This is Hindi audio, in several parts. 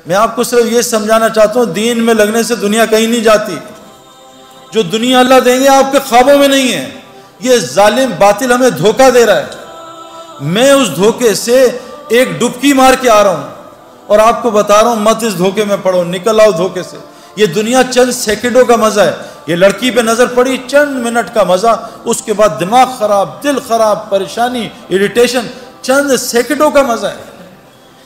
मैं आपको सिर्फ ये समझाना चाहता हूँ, दीन में लगने से दुनिया कहीं नहीं जाती। जो दुनिया अल्लाह देंगे आपके ख्वाबों में नहीं है। ये जालिम बातिल हमें धोखा दे रहा है। मैं उस धोखे से एक डुबकी मार के आ रहा हूँ और आपको बता रहा हूँ मत इस धोखे में पड़ो, निकल आओ धोखे से। ये दुनिया चंद सेकंडों का मजा है। ये लड़की पे नजर पड़ी, चंद मिनट का मजा, उसके बाद दिमाग खराब, दिल खराब, परेशानी, इरिटेशन, चंद सेकंडों का मजा है।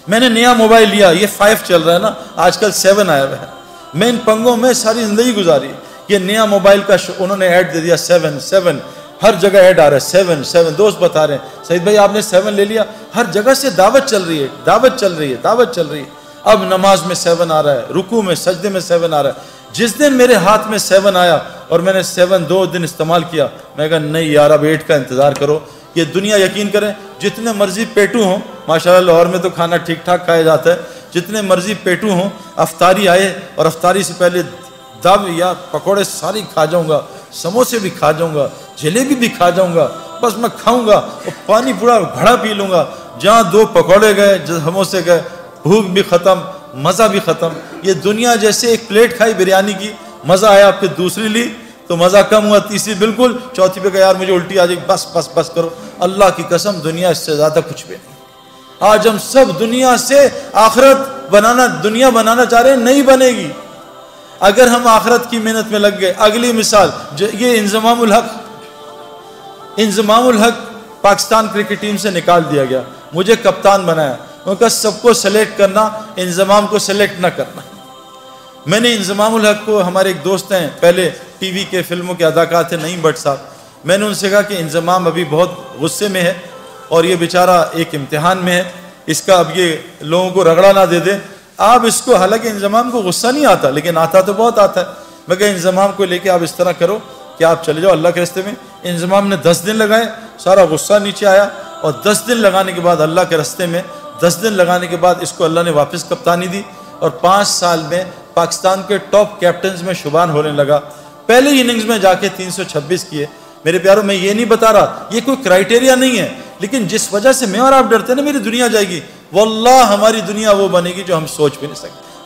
मैंने नया मोबाइल लिया, ये 5 चल रहा है ना, आजकल 7 आया हुआ है। मैं इन पंगों में सारी जिंदगी गुजारी। ये नया मोबाइल का उन्होंने ऐड दे दिया 7, हर जगह ऐड आ रहा है 7। दोस्त बता रहे हैं सईद भाई आपने 7 ले लिया, हर जगह से दावत चल रही है, दावत चल रही है, दावत चल रही है। अब नमाज में 7 आ रहा है, रुकू में, सजदे में 7 आ रहा है। जिस दिन मेरे हाथ में 7 आया और मैंने 7 2 दिन इस्तेमाल किया, मैं कहा नहीं यार अब 8 का इंतजार करो। ये दुनिया, यकीन करें, जितने मर्जी पेटू हों, माशाल्लाह लाहौर में तो खाना ठीक ठाक खाया जाता है, जितने मर्जी पेटू हों, अफ्तारी आए और अफ्तारी से पहले दब या पकौड़े सारी खा जाऊंगा, समोसे भी खा जाऊंगा, जलेबी भी खा जाऊंगा, बस मैं खाऊंगा और पानी पूरा घड़ा पी लूंगा। जहाँ 2 पकौड़े गए, समोसे गए, भूख भी खत्म, मज़ा भी ख़त्म। ये दुनिया जैसे एक प्लेट खाई बिरयानी की, मज़ा आया, फिर दूसरी ली तो मज़ा कम हुआ, तीसरी बिल्कुल, चौथी पे कहा यार मुझे उल्टी आ जाएगी, बस बस बस करो। अल्लाह की कसम दुनिया इससे ज़्यादा कुछ भी नहीं। आज हम सब दुनिया से आखिरत बनाना, दुनिया बनाना चाह रहे हैं, नहीं बनेगी अगर हम आखिरत की मेहनत में लग गए। अगली मिसाल, ये इंज़मामुल हक पाकिस्तान क्रिकेट टीम से निकाल दिया गया, मुझे कप्तान बनाया, उनका सबको सेलेक्ट करना, इंज़माम को सेलेक्ट ना करना। मैंने इंज़मामुल हक को, हमारे एक दोस्त हैं पहले टीवी के फिल्मों के अदाकार थे नईम भट्ट साहब, मैंने उनसे कहा कि इंज़माम अभी बहुत गुस्से में है और ये बेचारा एक इम्तिहान में है, इसका अब ये लोगों को रगड़ा ना दे दे आप इसको। हालांकि इंज़माम को गुस्सा नहीं आता, लेकिन आता तो बहुत आता है। मैं कहा इंज़माम को लेके आप इस तरह करो कि आप चले जाओ अल्लाह के रास्ते में। इंज़माम ने 10 दिन लगाए, सारा गुस्सा नीचे आया और 10 दिन लगाने के बाद अल्लाह के रास्ते में, 10 दिन लगाने के बाद इसको अल्लाह ने वापस कप्तानी दी और 5 साल में पाकिस्तान के टॉप कैप्टन में शुमार होने लगा। पहले इनिंग्स में जाके 326 किए। मेरे प्यारों, मैं ये नहीं बता रहा, ये कोई क्राइटेरिया नहीं है, लेकिन जिस वजह से मैं और आप डरते हैं ना मेरी दुनिया जाएगी, वल्लाह हमारी दुनिया वो बनेगी जो हम सोच भी नहीं सकते।